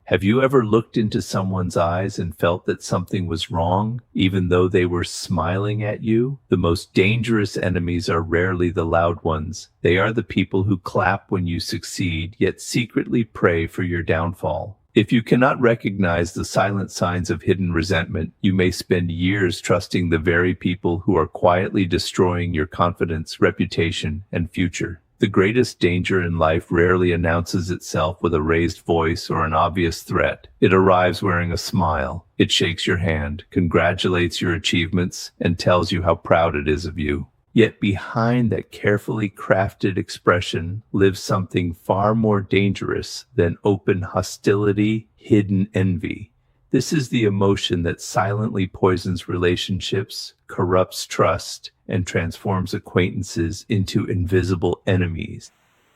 Have you ever looked into someone's eyes and felt that something was wrong, even though they were smiling at you? The most dangerous enemies are rarely the loud ones. They are the people who clap when you succeed, yet secretly pray for your downfall. If you cannot recognize the silent signs of hidden resentment, you may spend years trusting the very people who are quietly destroying your confidence, reputation, and future. The greatest danger in life rarely announces itself with a raised voice or an obvious threat. It arrives wearing a smile. It shakes your hand, congratulates your achievements, and tells you how proud it is of you. Yet behind that carefully crafted expression lives something far more dangerous than open hostility, hidden envy. This is the emotion that silently poisons relationships, corrupts trust, and transforms acquaintances into invisible enemies.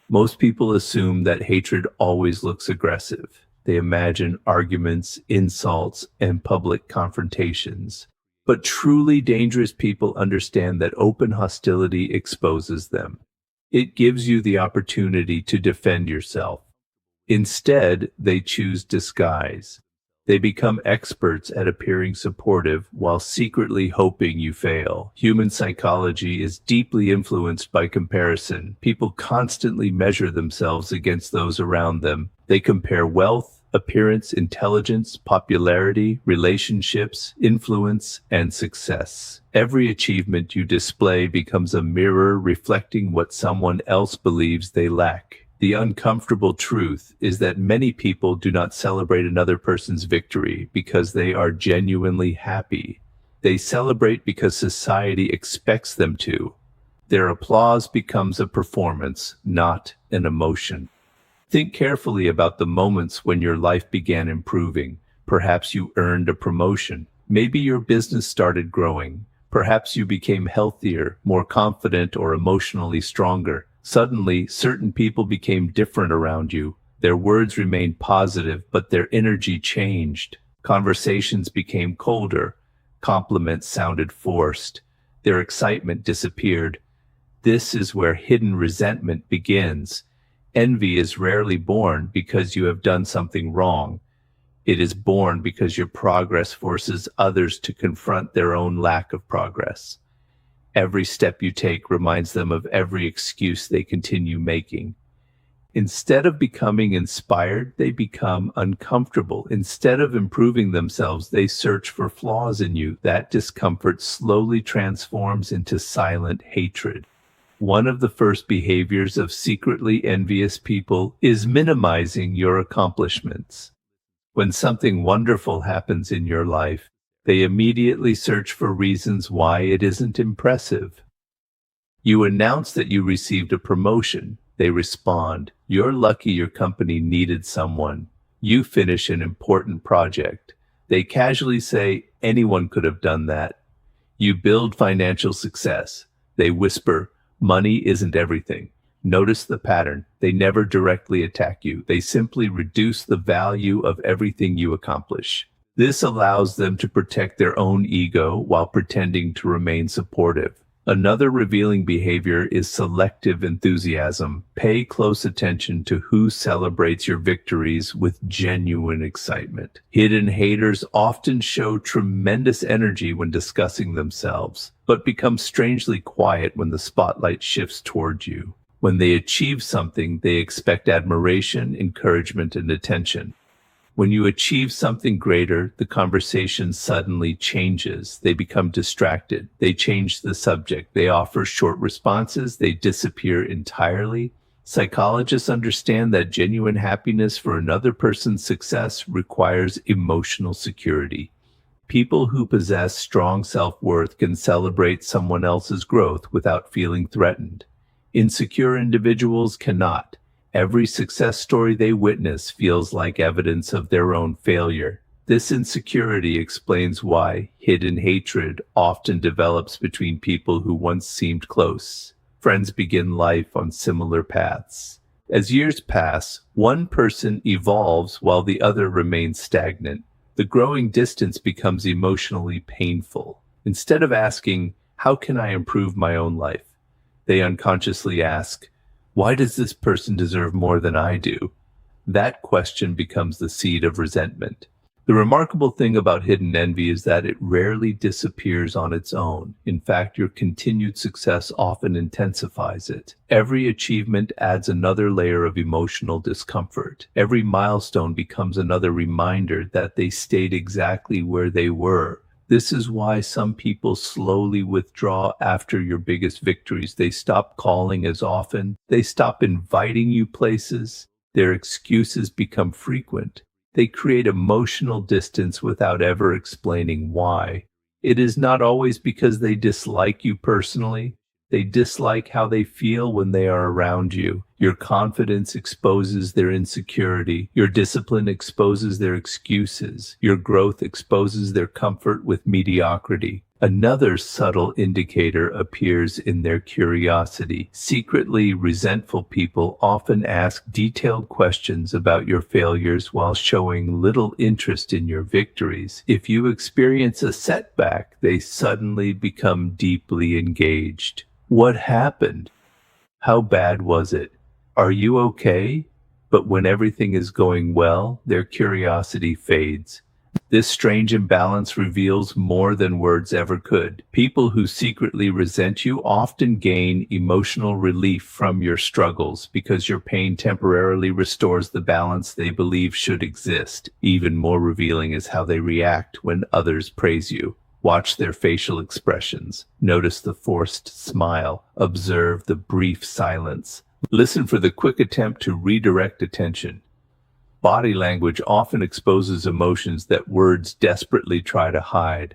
Most people assume that hatred always looks aggressive. They imagine arguments, insults, and public confrontations. But truly dangerous people understand that open hostility exposes them. It gives you the opportunity to defend yourself. Instead, they choose disguise. They become experts at appearing supportive while secretly hoping you fail. Human psychology is deeply influenced by comparison. People constantly measure themselves against those around them. They compare wealth, appearance, intelligence, popularity, relationships, influence, and success. Every achievement you display becomes a mirror reflecting what someone else believes they lack. The uncomfortable truth is that many people do not celebrate another person's victory because they are genuinely happy. They celebrate because society expects them to. Their applause becomes a performance, not an emotion. Think carefully about the moments when your life began improving. Perhaps you earned a promotion. Maybe your business started growing. Perhaps you became healthier, more confident, or emotionally stronger. Suddenly, certain people became different around you. Their words remained positive, but their energy changed. Conversations became colder. Compliments sounded forced. Their excitement disappeared. This is where hidden resentment begins. Envy is rarely born because you have done something wrong. It is born because your progress forces others to confront their own lack of progress. Every step you take reminds them of every excuse they continue making. Instead of becoming inspired, they become uncomfortable. Instead of improving themselves, they search for flaws in you. That discomfort slowly transforms into silent hatred. One of the first behaviors of secretly envious people is minimizing your accomplishments. When something wonderful happens in your life, they immediately search for reasons why it isn't impressive. You announce that you received a promotion. They respond, "You're lucky your company needed someone." You finish an important project. They casually say, "Anyone could have done that." You build financial success. They whisper, "Money isn't everything." Notice the pattern. They never directly attack you. They simply reduce the value of everything you accomplish. This allows them to protect their own ego while pretending to remain supportive. Another revealing behavior is selective enthusiasm. Pay close attention to who celebrates your victories with genuine excitement. Hidden haters often show tremendous energy when discussing themselves, but become strangely quiet when the spotlight shifts toward you. When they achieve something, they expect admiration, encouragement, and attention. When you achieve something greater, the conversation suddenly changes. They become distracted. They change the subject. They offer short responses. They disappear entirely. Psychologists understand that genuine happiness for another person's success requires emotional security. People who possess strong self-worth can celebrate someone else's growth without feeling threatened. Insecure individuals cannot. Every success story they witness feels like evidence of their own failure. This insecurity explains why hidden hatred often develops between people who once seemed close. Friends begin life on similar paths. As years pass, one person evolves while the other remains stagnant. The growing distance becomes emotionally painful. Instead of asking, "How can I improve my own life?" they unconsciously ask, "Why does this person deserve more than I do?" That question becomes the seed of resentment. The remarkable thing about hidden envy is that it rarely disappears on its own. In fact, your continued success often intensifies it. Every achievement adds another layer of emotional discomfort. Every milestone becomes another reminder that they stayed exactly where they were. This is why some people slowly withdraw after your biggest victories. They stop calling as often. They stop inviting you places. Their excuses become frequent. They create emotional distance without ever explaining why. It is not always because they dislike you personally. They dislike how they feel when they are around you. Your confidence exposes their insecurity. Your discipline exposes their excuses. Your growth exposes their comfort with mediocrity. Another subtle indicator appears in their curiosity. Secretly resentful people often ask detailed questions about your failures while showing little interest in your victories. If you experience a setback, they suddenly become deeply engaged. What happened? How bad was it? Are you okay? But when everything is going well, their curiosity fades. This strange imbalance reveals more than words ever could. People who secretly resent you often gain emotional relief from your struggles because your pain temporarily restores the balance they believe should exist. Even more revealing is how they react when others praise you. Watch their facial expressions. Notice the forced smile. Observe the brief silence. Listen for the quick attempt to redirect attention. Body language often exposes emotions that words desperately try to hide.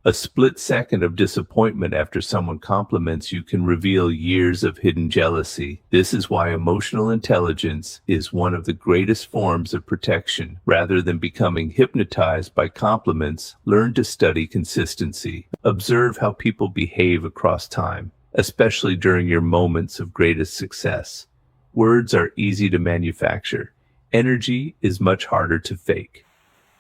A split second of disappointment after someone compliments you can reveal years of hidden jealousy. This is why emotional intelligence is one of the greatest forms of protection. Rather than becoming hypnotized by compliments, learn to study consistency. Observe how people behave across time, especially during your moments of greatest success. Words are easy to manufacture. Energy is much harder to fake.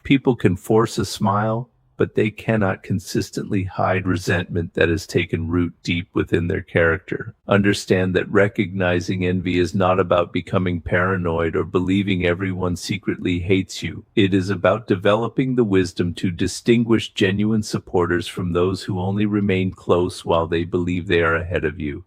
People can force a smile, but they cannot consistently hide resentment that has taken root deep within their character. Understand that recognizing envy is not about becoming paranoid or believing everyone secretly hates you. It is about developing the wisdom to distinguish genuine supporters from those who only remain close while they believe they are ahead of you.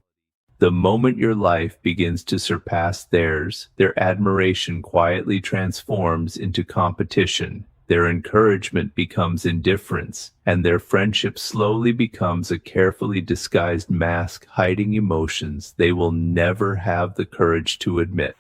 The moment your life begins to surpass theirs, their admiration quietly transforms into competition. Their encouragement becomes indifference, and their friendship slowly becomes a carefully disguised mask hiding emotions they will never have the courage to admit.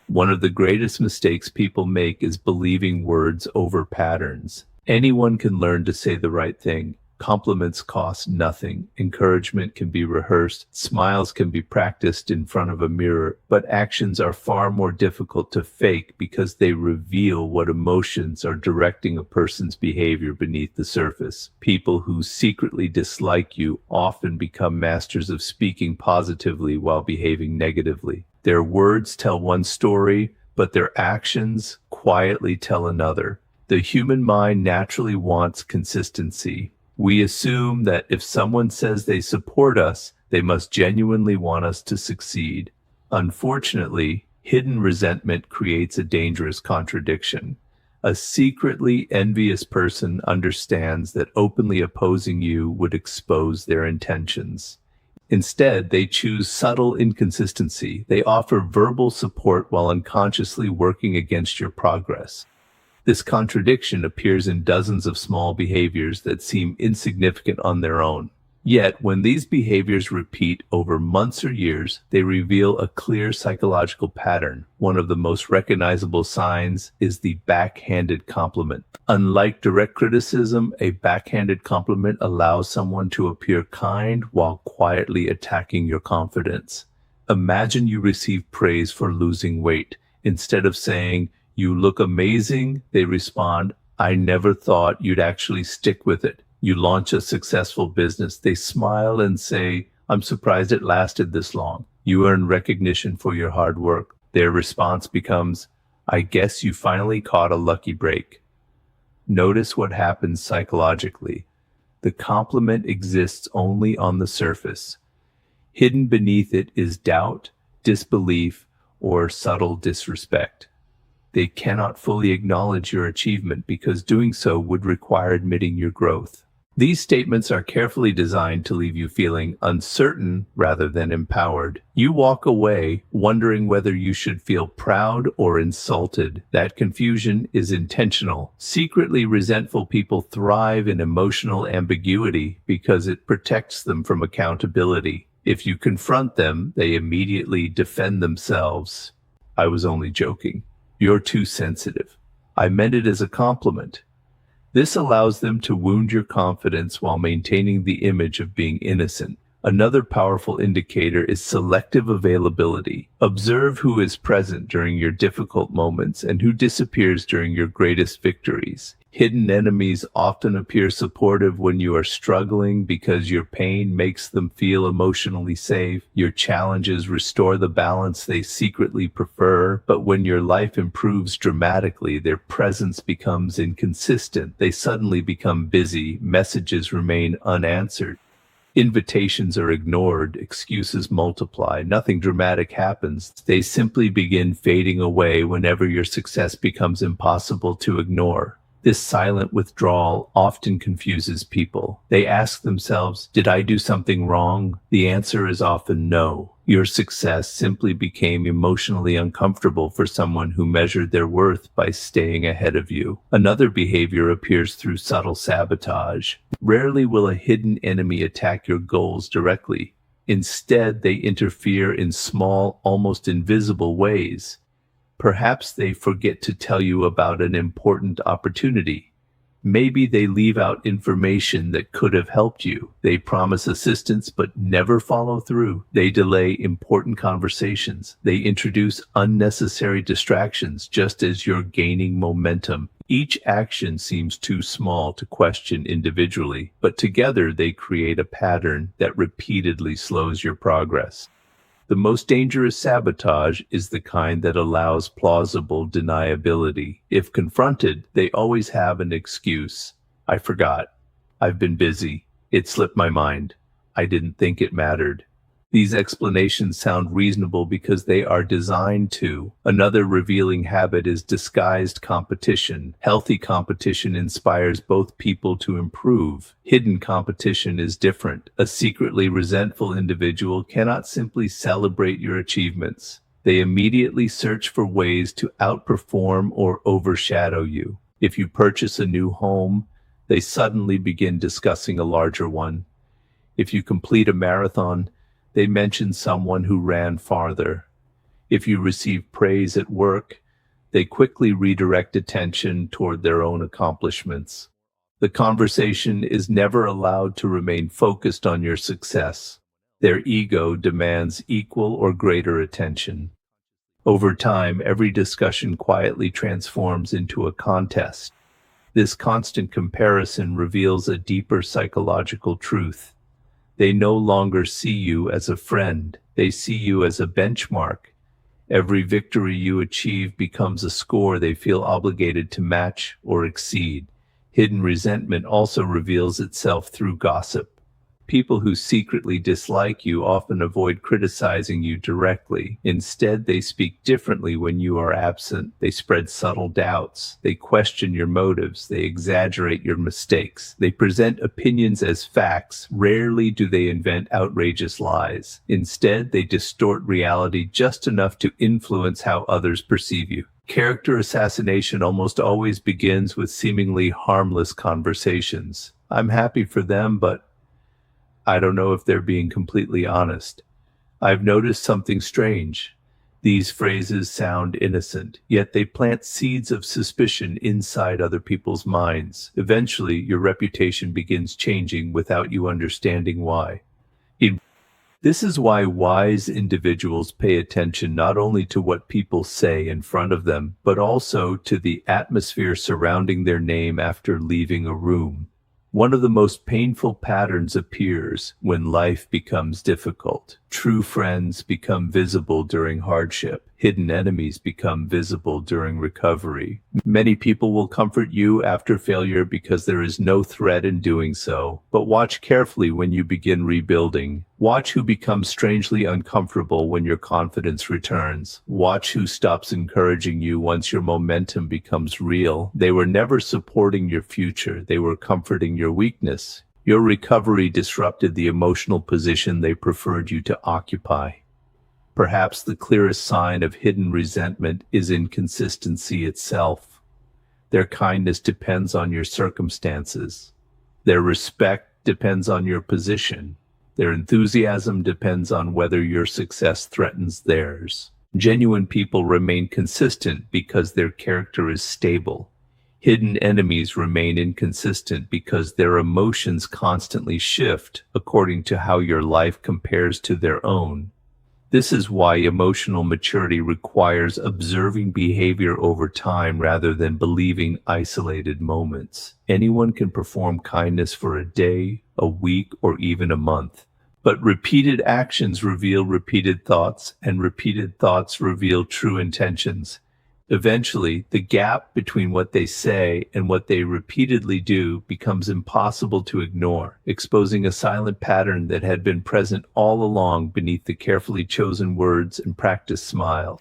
One of the greatest mistakes people make is believing words over patterns. Anyone can learn to say the right thing. Compliments cost nothing. Encouragement can be rehearsed. Smiles can be practiced in front of a mirror. But actions are far more difficult to fake because they reveal what emotions are directing a person's behavior beneath the surface. People who secretly dislike you often become masters of speaking positively while behaving negatively. Their words tell one story, but their actions quietly tell another. The human mind naturally wants consistency. We assume that if someone says they support us, they must genuinely want us to succeed. Unfortunately, hidden resentment creates a dangerous contradiction. A secretly envious person understands that openly opposing you would expose their intentions. Instead, they choose subtle inconsistency. They offer verbal support while unconsciously working against your progress. This contradiction appears in dozens of small behaviors that seem insignificant on their own. Yet, when these behaviors repeat over months or years, they reveal a clear psychological pattern. One of the most recognizable signs is the backhanded compliment. Unlike direct criticism, a backhanded compliment allows someone to appear kind while quietly attacking your confidence. Imagine you receive praise for losing weight. Instead of saying, "You look amazing," they respond, "I never thought you'd actually stick with it." You launch a successful business. They smile and say, "I'm surprised it lasted this long." You earn recognition for your hard work. Their response becomes, "I guess you finally caught a lucky break." Notice what happens psychologically. The compliment exists only on the surface. Hidden beneath it is doubt, disbelief, or subtle disrespect. they cannot fully acknowledge your achievement because doing so would require admitting your growth. These statements are carefully designed to leave you feeling uncertain rather than empowered. You walk away wondering whether you should feel proud or insulted. That confusion is intentional. Secretly resentful people thrive in emotional ambiguity because it protects them from accountability. If you confront them, they immediately defend themselves. I was only joking. You're too sensitive. I meant it as a compliment. This allows them to wound your confidence while maintaining the image of being innocent. Another powerful indicator is selective availability. Observe who is present during your difficult moments and who disappears during your greatest victories. Hidden enemies often appear supportive when you are struggling because your pain makes them feel emotionally safe. Your challenges restore the balance they secretly prefer, but when your life improves dramatically, their presence becomes inconsistent. They suddenly become busy, messages remain unanswered. Invitations are ignored, excuses multiply, nothing dramatic happens. They simply begin fading away whenever your success becomes impossible to ignore. This silent withdrawal often confuses people. They ask themselves, did I do something wrong? The answer is often no. Your success simply became emotionally uncomfortable for someone who measured their worth by staying ahead of you. Another behavior appears through subtle sabotage. Rarely will a hidden enemy attack your goals directly. Instead, they interfere in small, almost invisible ways. Perhaps they forget to tell you about an important opportunity. Maybe they leave out information that could have helped you. They promise assistance but never follow through. They delay important conversations. They introduce unnecessary distractions just as you're gaining momentum. Each action seems too small to question individually, but together they create a pattern that repeatedly slows your progress. The most dangerous sabotage is the kind that allows plausible deniability. If confronted, they always have an excuse. I forgot. I've been busy. It slipped my mind. I didn't think it mattered. These explanations sound reasonable because they are designed to. Another revealing habit is disguised competition. Healthy competition inspires both people to improve. Hidden competition is different. A secretly resentful individual cannot simply celebrate your achievements. They immediately search for ways to outperform or overshadow you. If you purchase a new home, they suddenly begin discussing a larger one. If you complete a marathon, they mention someone who ran farther. If you receive praise at work, they quickly redirect attention toward their own accomplishments. The conversation is never allowed to remain focused on your success. Their ego demands equal or greater attention. Over time, every discussion quietly transforms into a contest. This constant comparison reveals a deeper psychological truth. They no longer see you as a friend. They see you as a benchmark. Every victory you achieve becomes a score they feel obligated to match or exceed. Hidden resentment also reveals itself through gossip. People who secretly dislike you often avoid criticizing you directly. Instead, they speak differently when you are absent. They spread subtle doubts. They question your motives. They exaggerate your mistakes. They present opinions as facts. Rarely do they invent outrageous lies. Instead, they distort reality just enough to influence how others perceive you. Character assassination almost always begins with seemingly harmless conversations. I'm happy for them, but I don't know if they're being completely honest. I've noticed something strange. These phrases sound innocent, yet they plant seeds of suspicion inside other people's minds. Eventually, your reputation begins changing without you understanding why. This is why wise individuals pay attention not only to what people say in front of them, but also to the atmosphere surrounding their name after leaving a room. One of the most painful patterns appears when life becomes difficult. True friends become visible during hardship. Hidden enemies become visible during recovery. Many people will comfort you after failure because there is no threat in doing so. But watch carefully when you begin rebuilding. Watch who becomes strangely uncomfortable when your confidence returns. Watch who stops encouraging you once your momentum becomes real. They were never supporting your future. They were comforting your weakness. Your recovery disrupted the emotional position they preferred you to occupy. Perhaps the clearest sign of hidden resentment is inconsistency itself. Their kindness depends on your circumstances. Their respect depends on your position. Their enthusiasm depends on whether your success threatens theirs. Genuine people remain consistent because their character is stable. Hidden enemies remain inconsistent because their emotions constantly shift according to how your life compares to their own. This is why emotional maturity requires observing behavior over time rather than believing isolated moments. Anyone can perform kindness for a day, a week, or even a month. But repeated actions reveal repeated thoughts, and repeated thoughts reveal true intentions. Eventually, the gap between what they say and what they repeatedly do becomes impossible to ignore, exposing a silent pattern that had been present all along beneath the carefully chosen words and practiced smile.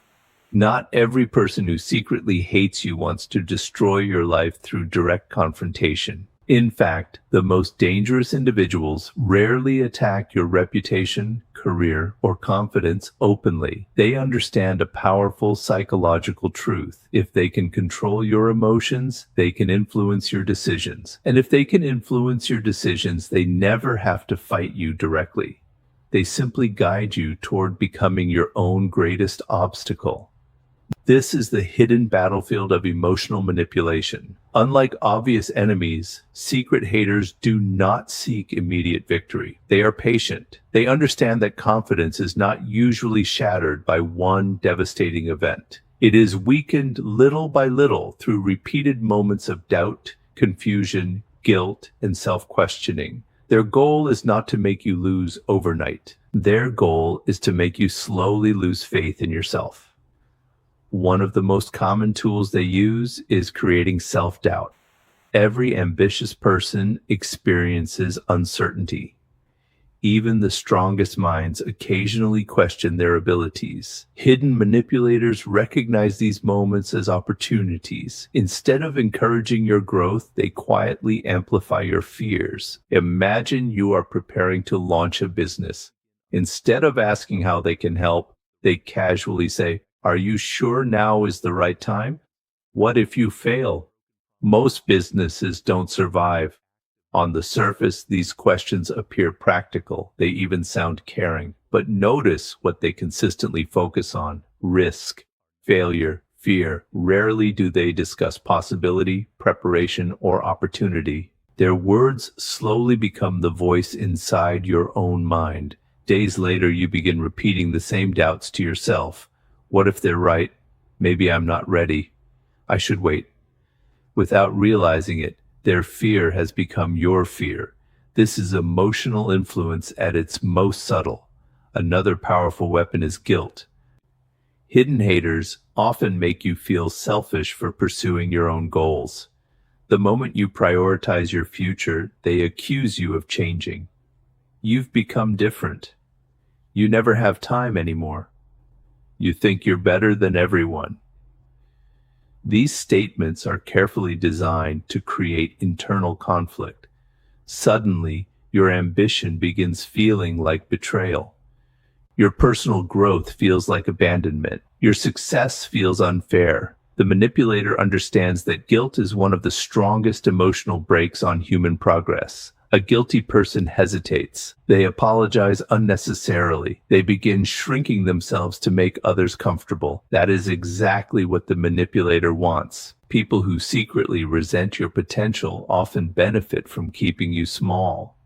Not every person who secretly hates you wants to destroy your life through direct confrontation. In fact, the most dangerous individuals rarely attack your reputation, career, or confidence openly. They understand a powerful psychological truth. If they can control your emotions, they can influence your decisions. And if they can influence your decisions, they never have to fight you directly. They simply guide you toward becoming your own greatest obstacle. This is the hidden battlefield of emotional manipulation. Unlike obvious enemies, secret haters do not seek immediate victory. They are patient. They understand that confidence is not usually shattered by one devastating event. It is weakened little by little through repeated moments of doubt, confusion, guilt, and self-questioning. Their goal is not to make you lose overnight. Their goal is to make you slowly lose faith in yourself. One of the most common tools they use is creating self-doubt. Every ambitious person experiences uncertainty. Even the strongest minds occasionally question their abilities. Hidden manipulators recognize these moments as opportunities. Instead of encouraging your growth, they quietly amplify your fears. Imagine you are preparing to launch a business. Instead of asking how they can help, they casually say, "Are you sure now is the right time? What if you fail?" Most businesses don't survive. On the surface, these questions appear practical. They even sound caring. But notice what they consistently focus on: risk, failure, fear. Rarely do they discuss possibility, preparation, or opportunity. Their words slowly become the voice inside your own mind. Days later, you begin repeating the same doubts to yourself. What if they're right? Maybe I'm not ready. I should wait. Without realizing it, their fear has become your fear. This is emotional influence at its most subtle. Another powerful weapon is guilt. Hidden haters often make you feel selfish for pursuing your own goals. The moment you prioritize your future, they accuse you of changing. You've become different. You never have time anymore. You think you're better than everyone. These statements are carefully designed to create internal conflict. Suddenly, your ambition begins feeling like betrayal. Your personal growth feels like abandonment. Your success feels unfair. The manipulator understands that guilt is one of the strongest emotional brakes on human progress. A guilty person hesitates. They apologize unnecessarily. They begin shrinking themselves to make others comfortable. That is exactly what the manipulator wants. People who secretly resent your potential often benefit from keeping you small.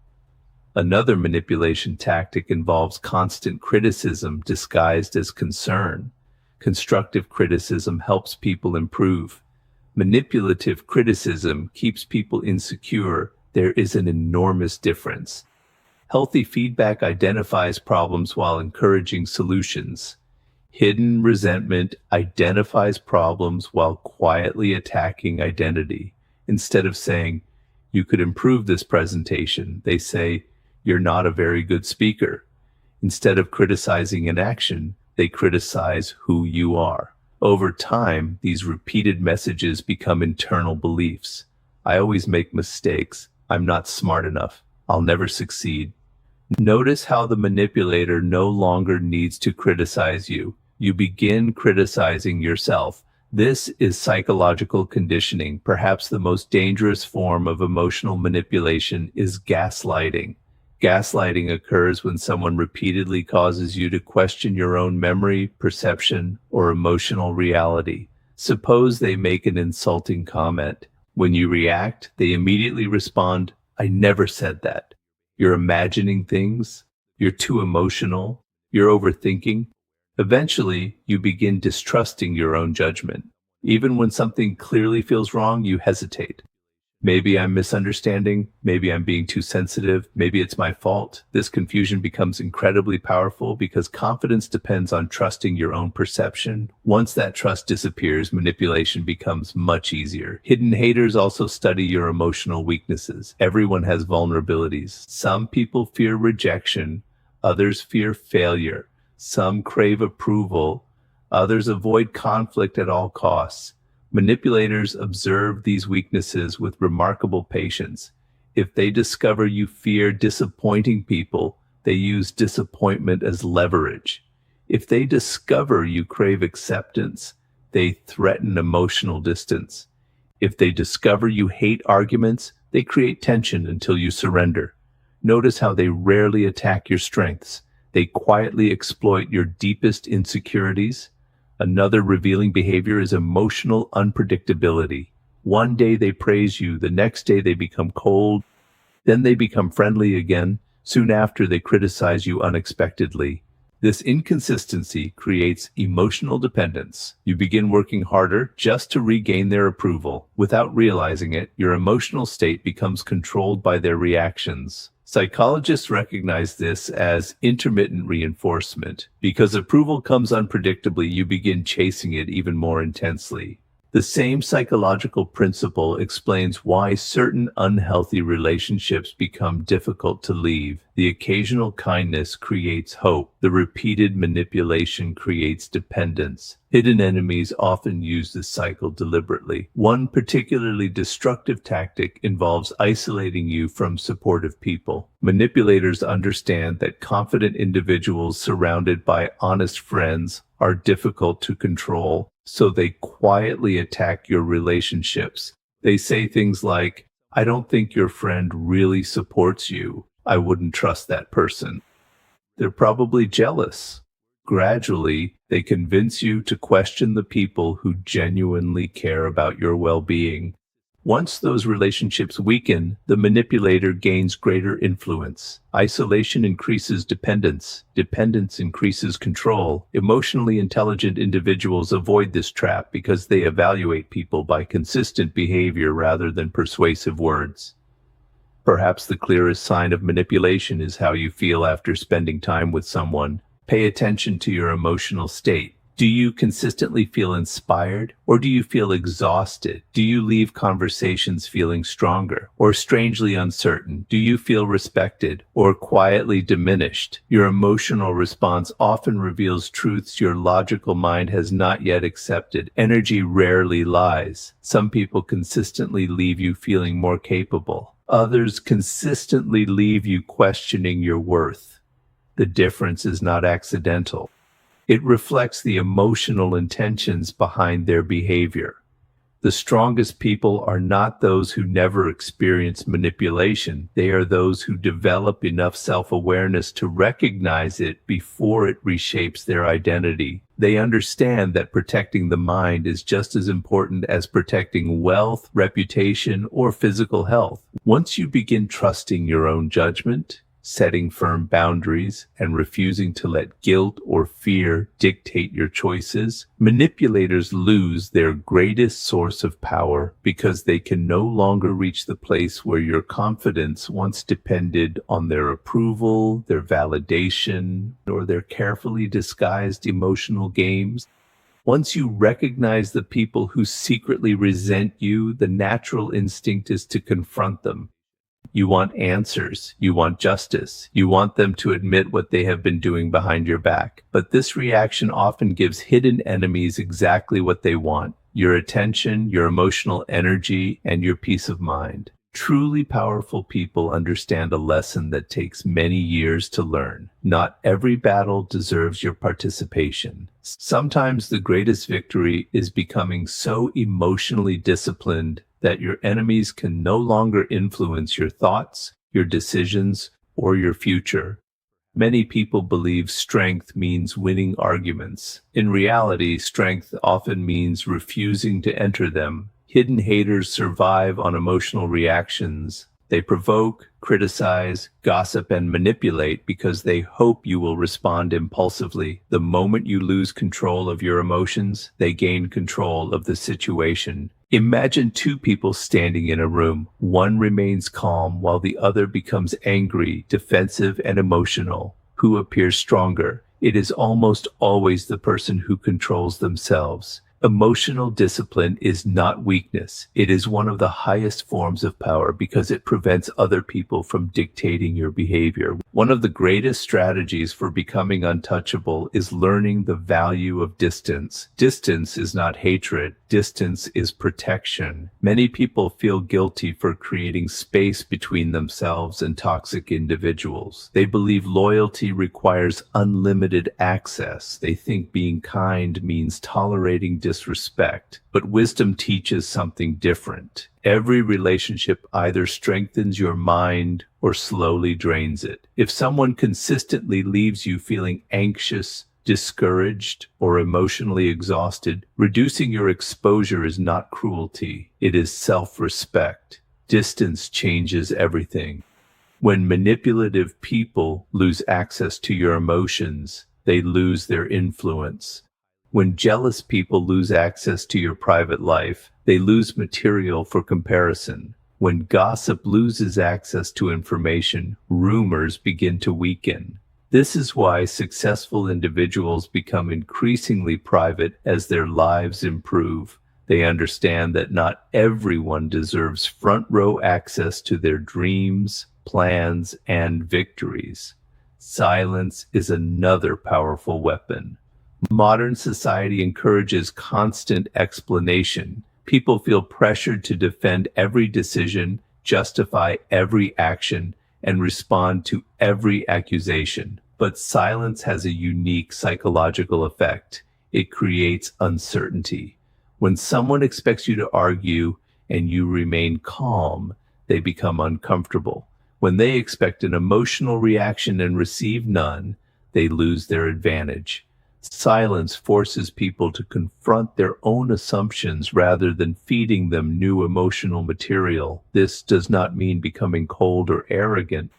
Another manipulation tactic involves constant criticism disguised as concern. Constructive criticism helps people improve. Manipulative criticism keeps people insecure. There is an enormous difference. Healthy feedback identifies problems while encouraging solutions. Hidden resentment identifies problems while quietly attacking identity. Instead of saying, "You could improve this presentation," they say, "You're not a very good speaker." Instead of criticizing an action, they criticize who you are. Over time, these repeated messages become internal beliefs. I always make mistakes. I'm not smart enough. I'll never succeed. Notice how the manipulator no longer needs to criticize you. You begin criticizing yourself. This is psychological conditioning. Perhaps the most dangerous form of emotional manipulation is gaslighting. Gaslighting occurs when someone repeatedly causes you to question your own memory, perception, or emotional reality. Suppose they make an insulting comment. When you react, they immediately respond, "I never said that. You're imagining things. You're too emotional. You're overthinking." Eventually, you begin distrusting your own judgment. Even when something clearly feels wrong, you hesitate. Maybe I'm misunderstanding. Maybe I'm being too sensitive. Maybe it's my fault. This confusion becomes incredibly powerful because confidence depends on trusting your own perception. Once that trust disappears, manipulation becomes much easier. Hidden haters also study your emotional weaknesses. Everyone has vulnerabilities. Some people fear rejection. Others fear failure. Some crave approval. Others avoid conflict at all costs. Manipulators observe these weaknesses with remarkable patience. If they discover you fear disappointing people, they use disappointment as leverage. If they discover you crave acceptance, they threaten emotional distance. If they discover you hate arguments, they create tension until you surrender. Notice how they rarely attack your strengths. They quietly exploit your deepest insecurities. Another revealing behavior is emotional unpredictability. One day they praise you, the next day they become cold, then they become friendly again. Soon after, they criticize you unexpectedly. This inconsistency creates emotional dependence. You begin working harder just to regain their approval. Without realizing it, your emotional state becomes controlled by their reactions. Psychologists recognize this as intermittent reinforcement. Because approval comes unpredictably, you begin chasing it even more intensely. The same psychological principle explains why certain unhealthy relationships become difficult to leave. The occasional kindness creates hope. The repeated manipulation creates dependence. Hidden enemies often use this cycle deliberately. One particularly destructive tactic involves isolating you from supportive people. Manipulators understand that confident individuals surrounded by honest friends are difficult to control, so they quietly attack your relationships. They say things like, "I don't think your friend really supports you. I wouldn't trust that person." They're probably jealous. Gradually, they convince you to question the people who genuinely care about your well-being. Once those relationships weaken, the manipulator gains greater influence. Isolation increases dependence. Dependence increases control. Emotionally intelligent individuals avoid this trap because they evaluate people by consistent behavior rather than persuasive words. Perhaps the clearest sign of manipulation is how you feel after spending time with someone. Pay attention to your emotional state. Do you consistently feel inspired, or do you feel exhausted? Do you leave conversations feeling stronger or strangely uncertain? Do you feel respected or quietly diminished? Your emotional response often reveals truths your logical mind has not yet accepted. Energy rarely lies. Some people consistently leave you feeling more capable. Others consistently leave you questioning your worth. The difference is not accidental. It reflects the emotional intentions behind their behavior. The strongest people are not those who never experience manipulation. They are those who develop enough self-awareness to recognize it before it reshapes their identity. They understand that protecting the mind is just as important as protecting wealth, reputation, or physical health. Once you begin trusting your own judgment, setting firm boundaries, and refusing to let guilt or fear dictate your choices. Manipulators lose their greatest source of power because they can no longer reach the place where your confidence once depended on their approval, their validation, or their carefully disguised emotional games. Once you recognize the people who secretly resent you, the natural instinct is to confront them. You want answers. You want justice. You want them to admit what they have been doing behind your back. But this reaction often gives hidden enemies exactly what they want: your attention, your emotional energy, and your peace of mind. Truly powerful people understand a lesson that takes many years to learn. Not every battle deserves your participation. Sometimes the greatest victory is becoming so emotionally disciplined that your enemies can no longer influence your thoughts, your decisions, or your future. Many people believe strength means winning arguments. In reality, strength often means refusing to enter them. Hidden haters survive on emotional reactions. They provoke, criticize, gossip, and manipulate because they hope you will respond impulsively. The moment you lose control of your emotions, they gain control of the situation. Imagine two people standing in a room. One remains calm while the other becomes angry, defensive, and emotional. Who appears stronger? It is almost always the person who controls themselves. Emotional discipline is not weakness. It is one of the highest forms of power because it prevents other people from dictating your behavior. One of the greatest strategies for becoming untouchable is learning the value of distance. Distance is not hatred. Distance is protection. Many people feel guilty for creating space between themselves and toxic individuals. They believe loyalty requires unlimited access. They think being kind means tolerating disrespect. But wisdom teaches something different. Every relationship either strengthens your mind or slowly drains it. If someone consistently leaves you feeling anxious, discouraged, or emotionally exhausted, reducing your exposure is not cruelty. It is self-respect. Distance changes everything. When manipulative people lose access to your emotions, they lose their influence. When jealous people lose access to your private life, they lose material for comparison. When gossip loses access to information, rumors begin to weaken. This is why successful individuals become increasingly private as their lives improve. They understand that not everyone deserves front row access to their dreams, plans, and victories. Silence is another powerful weapon. Modern society encourages constant explanation. People feel pressured to defend every decision, justify every action, and respond to every accusation. But silence has a unique psychological effect. It creates uncertainty. When someone expects you to argue and you remain calm, they become uncomfortable. When they expect an emotional reaction and receive none, they lose their advantage. Silence forces people to confront their own assumptions rather than feeding them new emotional material. This does not mean becoming cold or arrogant.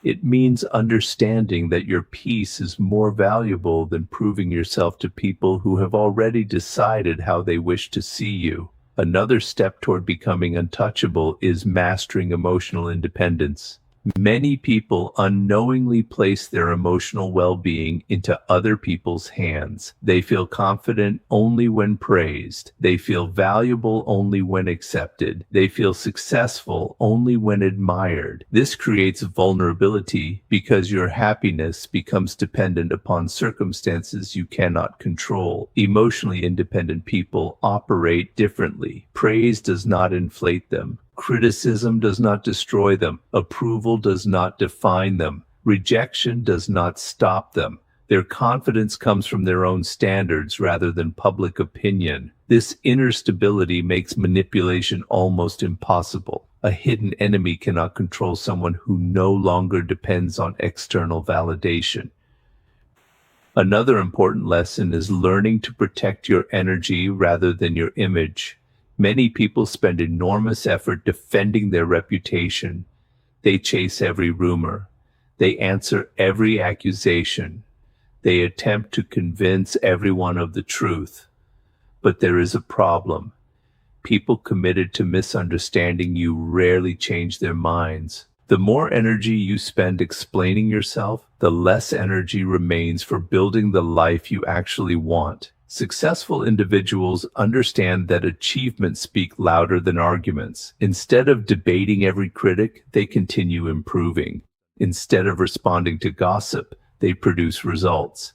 It means understanding that your peace is more valuable than proving yourself to people who have already decided how they wish to see you. Another step toward becoming untouchable is mastering emotional independence. Many people unknowingly place their emotional well-being into other people's hands. They feel confident only when praised. They feel valuable only when accepted. They feel successful only when admired. This creates vulnerability because your happiness becomes dependent upon circumstances you cannot control. Emotionally independent people operate differently. Praise does not inflate them. Criticism does not destroy them. Approval does not define them. Rejection does not stop them. Their confidence comes from their own standards rather than public opinion. This inner stability makes manipulation almost impossible. A hidden enemy cannot control someone who no longer depends on external validation. Another important lesson is learning to protect your energy rather than your image. Many people spend enormous effort defending their reputation. They chase every rumor. They answer every accusation. They attempt to convince everyone of the truth. But there is a problem. People committed to misunderstanding you rarely change their minds. The more energy you spend explaining yourself, the less energy remains for building the life you actually want. Successful individuals understand that achievements speak louder than arguments. Instead of debating every critic, they continue improving. Instead of responding to gossip, they produce results.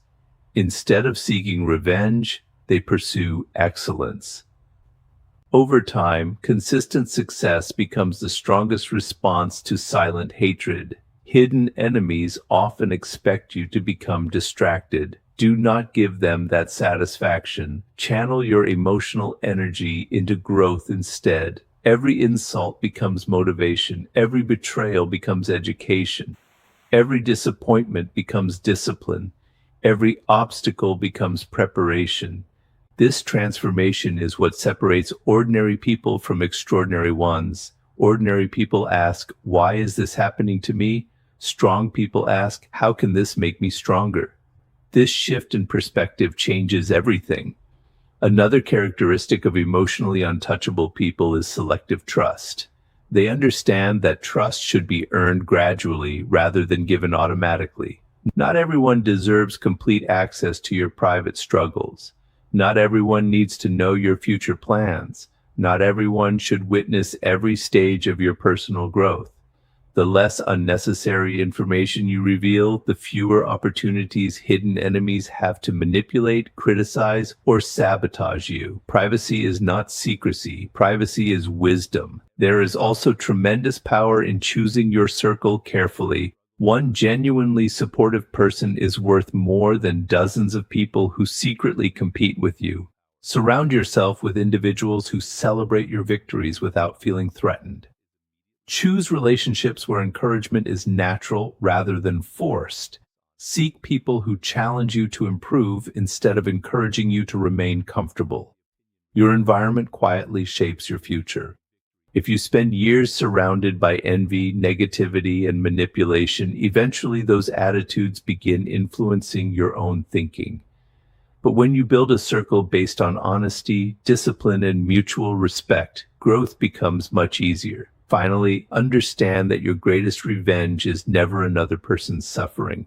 Instead of seeking revenge, they pursue excellence. Over time, consistent success becomes the strongest response to silent hatred. Hidden enemies often expect you to become distracted. Do not give them that satisfaction. Channel your emotional energy into growth instead. Every insult becomes motivation. Every betrayal becomes education. Every disappointment becomes discipline. Every obstacle becomes preparation. This transformation is what separates ordinary people from extraordinary ones. Ordinary people ask, "Why is this happening to me?" Strong people ask, "How can this make me stronger?" This shift in perspective changes everything. Another characteristic of emotionally untouchable people is selective trust. They understand that trust should be earned gradually rather than given automatically. Not everyone deserves complete access to your private struggles. Not everyone needs to know your future plans. Not everyone should witness every stage of your personal growth. The less unnecessary information you reveal, the fewer opportunities hidden enemies have to manipulate, criticize, or sabotage you. Privacy is not secrecy. Privacy is wisdom. There is also tremendous power in choosing your circle carefully. One genuinely supportive person is worth more than dozens of people who secretly compete with you. Surround yourself with individuals who celebrate your victories without feeling threatened. Choose relationships where encouragement is natural rather than forced. Seek people who challenge you to improve instead of encouraging you to remain comfortable. Your environment quietly shapes your future. If you spend years surrounded by envy, negativity, and manipulation, eventually those attitudes begin influencing your own thinking. But when you build a circle based on honesty, discipline, and mutual respect, growth becomes much easier. Finally, understand that your greatest revenge is never another person's suffering.